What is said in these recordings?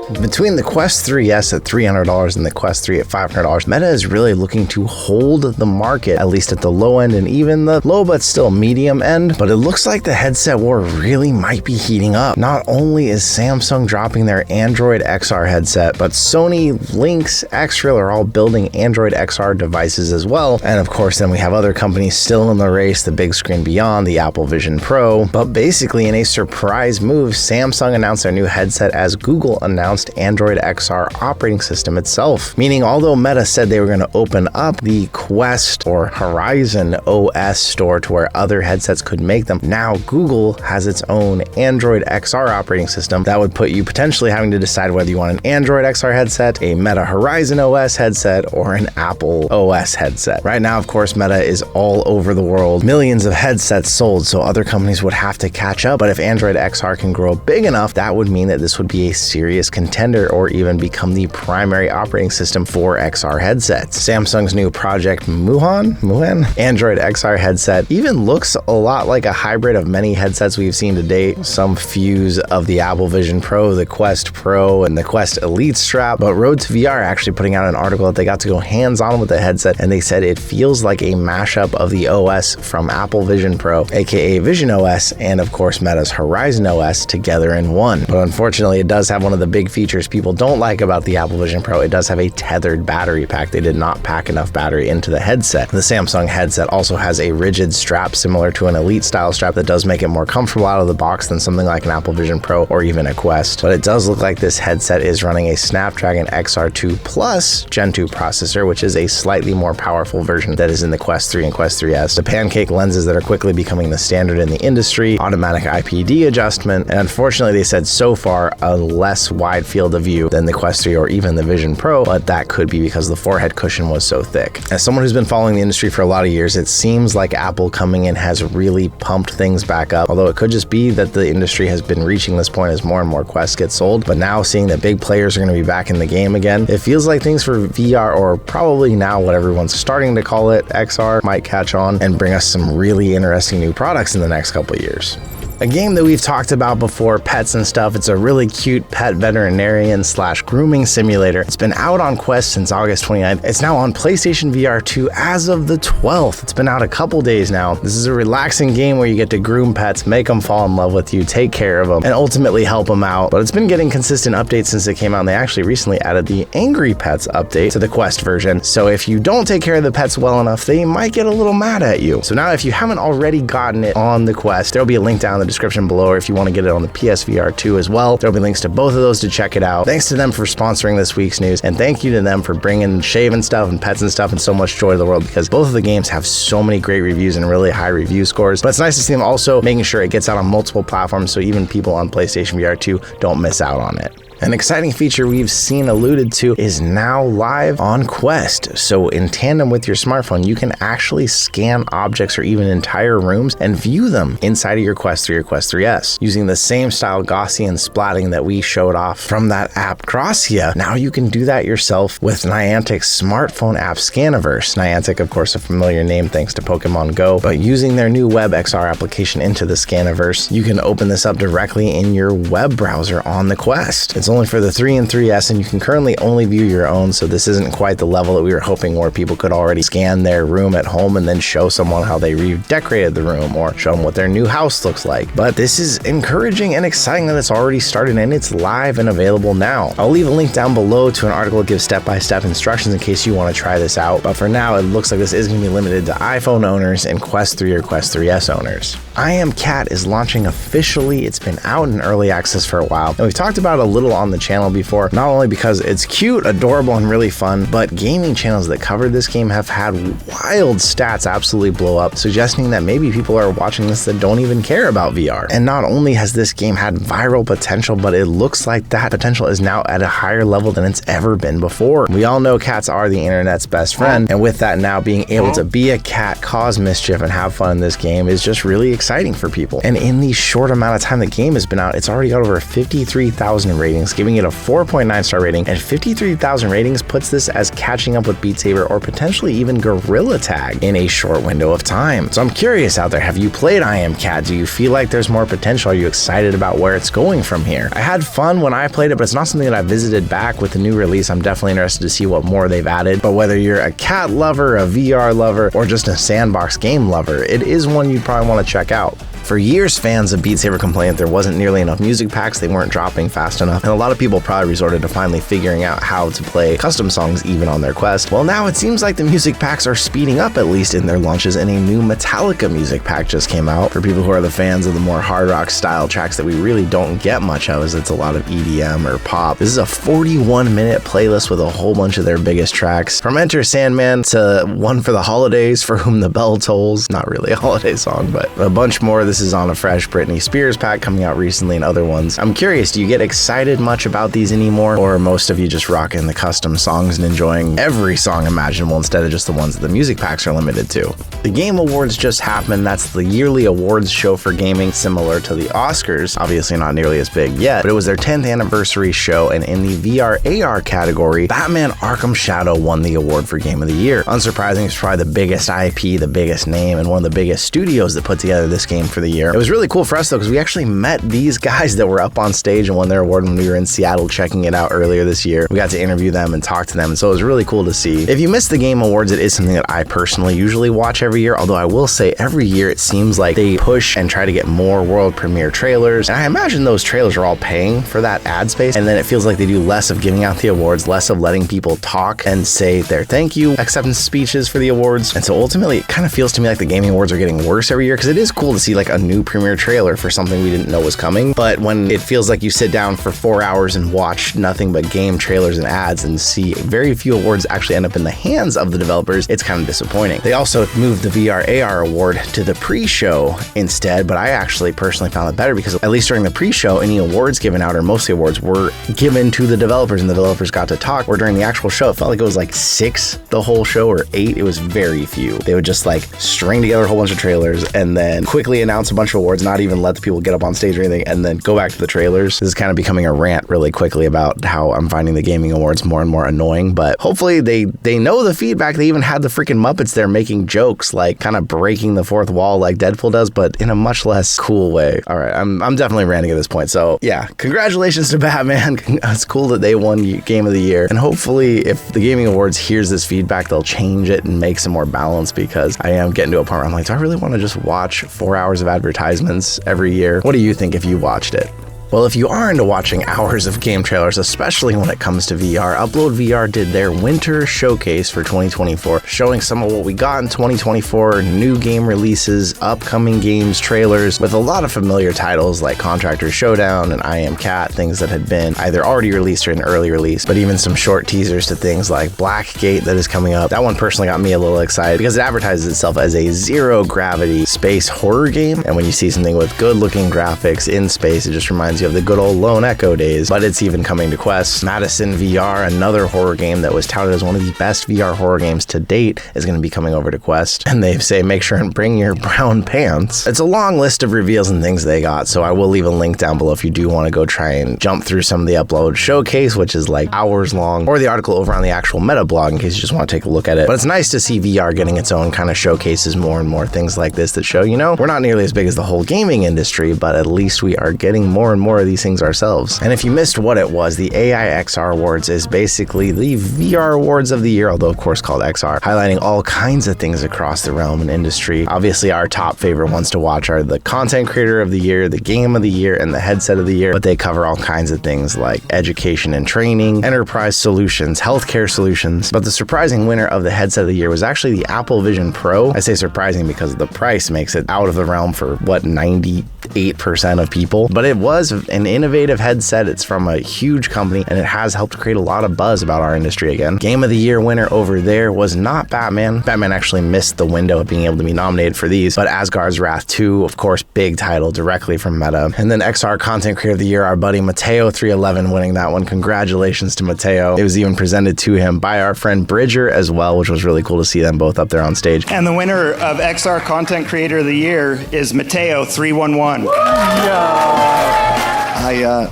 Between the Quest 3S at $300 and the Quest 3 at $500, Meta is really looking to hold the market, at least at the low end and even the low but still medium end. But it looks like the headset war really might be heating up. Not only is Samsung dropping their Android XR headset, but Sony, Lynx, X-Real are all building Android XR devices as well. And of course, then we have other companies still in the race, the big screen beyond, the Apple Vision Pro. But basically, in a surprise move, Samsung announced their new headset as Google announced Android XR operating system itself. Meaning, although Meta said they were going to open up the Quest or Horizon OS store to where other headsets could make them, now Google has its own Android XR operating system that would put you potentially having to decide whether you want an Android XR headset, a Meta Horizon OS headset, or an Apple OS headset. Right now, of course, Meta is all over the world. Millions of headsets sold, so other companies would have to catch up. But if Android XR can grow big enough, that would mean that this would be a serious contender or even become the primary operating system for XR headsets. Samsung's new Project Muhan Android XR headset even looks a lot like a hybrid of many headsets we've seen to date. Some fuse of the Apple Vision Pro, the Quest Pro, and the Quest Elite strap. But Road to VR actually putting out an article that they got to go hands-on with the headset, and they said it feels like a mashup of the OS from Apple Vision Pro, aka Vision OS, and of course Meta's Horizon OS together in one. But unfortunately, it does have one of the big features people don't like about the Apple Vision Pro. It does have a tethered battery pack. They did not pack enough battery into the headset. The Samsung headset also has a rigid strap similar to an Elite style strap that does make it more comfortable out of the box than something like an Apple Vision Pro or even a Quest. But it does look like this headset is running a Snapdragon XR2 Plus Gen 2 processor, which is a slightly more powerful version that is in the Quest 3 and Quest 3S. The pancake lenses that are quickly becoming the standard in the industry, automatic IPD adjustment, and unfortunately they said so far a less wide field of view than the Quest 3 or even the Vision Pro, but that could be because the forehead cushion was so thick. As someone who's been following the industry for a lot of years, it seems like Apple coming in has really pumped things back up, although it could just be that the industry has been reaching this point as more and more Quests get sold. But now seeing that big players are going to be back in the game again, it feels like things for VR, or probably now what everyone's starting to call it, XR, might catch on and bring us some really interesting new products in the next couple of years. A game that we've talked about before, pets and stuff. It's a really cute pet veterinarian / grooming simulator. It's been out on Quest since August 29th. It's now on PlayStation VR 2 as of the 12th. It's been out a couple days now. This is a relaxing game where you get to groom pets, make them fall in love with you, take care of them, and ultimately help them out. But it's been getting consistent updates since it came out, and they actually recently added the Angry Pets update to the Quest version. So if you don't take care of the pets well enough, they might get a little mad at you. So now if you haven't already gotten it on the Quest, there'll be a link down in the description below, or if you want to get it on the PSVR 2 as well, there'll be links to both of those to check it out. Thanks to them for sponsoring this week's news, and thank you to them for bringing shaving stuff and pets and stuff and so much joy to the world, because both of the games have so many great reviews and really high review scores. But it's nice to see them also making sure it gets out on multiple platforms so even people on PlayStation VR 2 don't miss out on it. An exciting feature we've seen alluded to is now live on Quest. So in tandem with your smartphone, you can actually scan objects or even entire rooms and view them inside of your Quest 3 or Quest 3S. Using the same style Gaussian splatting that we showed off from that app Gracia, now you can do that yourself with Niantic's smartphone app Scaniverse. Niantic, of course, a familiar name thanks to Pokemon Go, but using their new web XR application into the Scaniverse, you can open this up directly in your web browser on the Quest. It's only for the 3 and 3S, and you can currently only view your own, so this isn't quite the level that we were hoping, where people could already scan their room at home and then show someone how they redecorated the room or show them what their new house looks like. But this is encouraging and exciting that it's already started and it's live and available now. I'll leave a link down below to an article that gives step-by-step instructions in case you want to try this out, but for now it looks like this is going to be limited to iPhone owners and Quest 3 or Quest 3S owners. I Am Cat is launching officially. It's been out in early access for a while, and we've talked about it a little on the channel before, not only because it's cute, adorable, and really fun, but gaming channels that covered this game have had wild stats absolutely blow up, suggesting that maybe people are watching this that don't even care about VR. And not only has this game had viral potential, but it looks like that potential is now at a higher level than it's ever been before. We all know cats are the internet's best friend, and with that now being able to be a cat, cause mischief, and have fun in this game is just really exciting for people. And in the short amount of time the game has been out, it's already got over 53,000 ratings ratings, giving it a 4.9 star rating, and 53,000 ratings puts this as catching up with Beat Saber or potentially even Gorilla Tag in a short window of time. So I'm curious out there, have you played I Am Cat? Do you feel like there's more potential? Are you excited about where it's going from here? I had fun when I played it, but it's not something that I visited back with the new release. I'm definitely interested to see what more they've added. But whether you're a cat lover, a VR lover, or just a sandbox game lover, it is one you'd probably want to check out. For years, fans of Beat Saber complained there wasn't nearly enough music packs, they weren't dropping fast enough, and a lot of people probably resorted to finally figuring out how to play custom songs even on their Quest. Well, now it seems like the music packs are speeding up, at least in their launches, and a new Metallica music pack just came out. For people who are the fans of the more hard rock style tracks that we really don't get much of, as it's a lot of EDM or pop. This is a 41-minute playlist with a whole bunch of their biggest tracks, from Enter Sandman to One for the Holidays, For Whom the Bell Tolls, not really a holiday song, but a bunch more. This is on a fresh Britney Spears pack coming out recently and other ones. I'm curious, do you get excited much about these anymore, or are most of you just rocking the custom songs and enjoying every song imaginable instead of just the ones that the music packs are limited to? The Game Awards just happened. That's the yearly awards show for gaming, similar to the Oscars. Obviously not nearly as big yet, but it was their 10th anniversary show, and in the VR AR category, Batman Arkham Shadow won the award for Game of the Year. Unsurprisingly, it's probably the biggest IP, the biggest name, and one of the biggest studios that put together this game for the year. It was really cool for us though, because we actually met these guys that were up on stage and won their award when we were in Seattle checking it out earlier this year. We got to interview them and talk to them, and so it was really cool to see. If you missed the Game Awards, it is something that I personally usually watch every year, although I will say every year it seems like they push and try to get more world premiere trailers, and I imagine those trailers are all paying for that ad space, and then it feels like they do less of giving out the awards, less of letting people talk and say their thank you acceptance speeches for the awards. And so ultimately it kind of feels to me like the gaming awards are getting worse every year, because it is cool to see like a new premiere trailer for something we didn't know was coming, but when it feels like you sit down for 4 hours and watch nothing but game trailers and ads and see very few awards actually end up in the hands of the developers, it's kind of disappointing. They also moved the VR AR award to the pre-show instead, but I actually personally found it better, because at least during the pre-show, any awards given out, or most of the awards, were given to the developers and the developers got to talk, where during the actual show it felt like it was like 6 the whole show, or 8. It was very few. They would just like string together a whole bunch of trailers and then quickly announce a bunch of awards, not even let the people get up on stage or anything, and then go back to the trailers. This is kind of becoming a rant really quickly about how I'm finding the gaming awards more and more annoying, but hopefully they know the feedback. They even had the freaking Muppets there making jokes, like kind of breaking the fourth wall like Deadpool does, but in a much less cool way. All right, I'm definitely ranting at this point. So yeah, congratulations to Batman. It's cool that they won Game of the Year, and hopefully if the gaming awards hears this feedback, they'll change it and make some more balance, because I am getting to a point where I'm like, do I really want to just watch 4 hours of advertisements every year? What do you think if you watched it? Well, if you are into watching hours of game trailers, especially when it comes to VR, Upload VR did their winter showcase for 2024, showing some of what we got in 2024, new game releases, upcoming games, trailers, with a lot of familiar titles like Contractor Showdown and I Am Cat, things that had been either already released or in early release, but even some short teasers to things like Blackgate that is coming up. That one personally got me a little excited because it advertises itself as a zero-gravity space horror game, and when you see something with good-looking graphics in space, it just reminds you of the good old Lone Echo days. But it's even coming to Quest. Madison VR, another horror game that was touted as one of the best VR horror games to date, is going to be coming over to Quest, and they say make sure and bring your brown pants. It's a long list of reveals and things they got, so I will leave a link down below if you do want to go try and jump through some of the Upload showcase, which is like hours long, or the article over on the actual Meta blog in case you just want to take a look at it. But it's nice to see VR getting its own kind of showcases, more and more things like this that show, you know, we're not nearly as big as the whole gaming industry, but at least we are getting more and more of these things ourselves. And if you missed what it was, the AI XR Awards is basically the VR awards of the year, although of course called XR, highlighting all kinds of things across the realm and industry. Obviously our top favorite ones to watch are the Content Creator of the Year, the Game of the Year, and the Headset of the Year, but they cover all kinds of things like education and training, enterprise solutions, healthcare solutions. But the surprising winner of the Headset of the Year was actually the Apple Vision Pro. I say surprising because the price makes it out of the realm for what, 98% of people, but it was an innovative headset. It's from a huge company, and it has helped create a lot of buzz about our industry again. Game of the Year winner over there was not Batman. Batman actually missed the window of being able to be nominated for these, but Asgard's Wrath 2, of course, big title directly from Meta. And then XR Content Creator of the Year, our buddy Mateo311 winning that one. Congratulations to Mateo. It was even presented to him by our friend Bridger as well, which was really cool to see them both up there on stage. And the winner of XR Content Creator of the Year is Mateo311.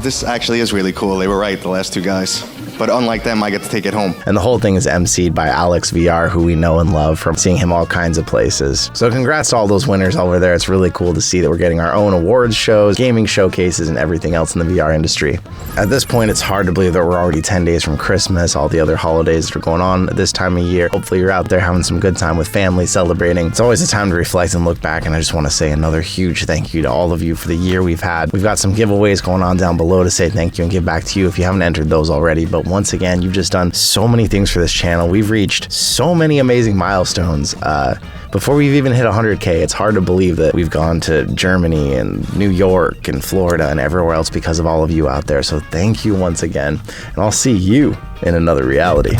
This actually is really cool. They were right, the last two guys. But unlike them, I get to take it home. And the whole thing is emceed by Alex VR, who we know and love from seeing him all kinds of places. So congrats to all those winners over there. It's really cool to see that we're getting our own awards shows, gaming showcases, and everything else in the VR industry. At this point, it's hard to believe that we're already 10 days from Christmas, all the other holidays that are going on at this time of year. Hopefully you're out there having some good time with family, celebrating. It's always a time to reflect and look back, and I just want to say another huge thank you to all of you for the year we've had. We've got some giveaways going on down below to say thank you and give back to you if you haven't entered those already. But once again, you've just done so many things for this channel. We've reached so many amazing milestones. Before we've even hit 100K, it's hard to believe that we've gone to Germany and New York and Florida and everywhere else because of all of you out there. So thank you once again, and I'll see you in another reality.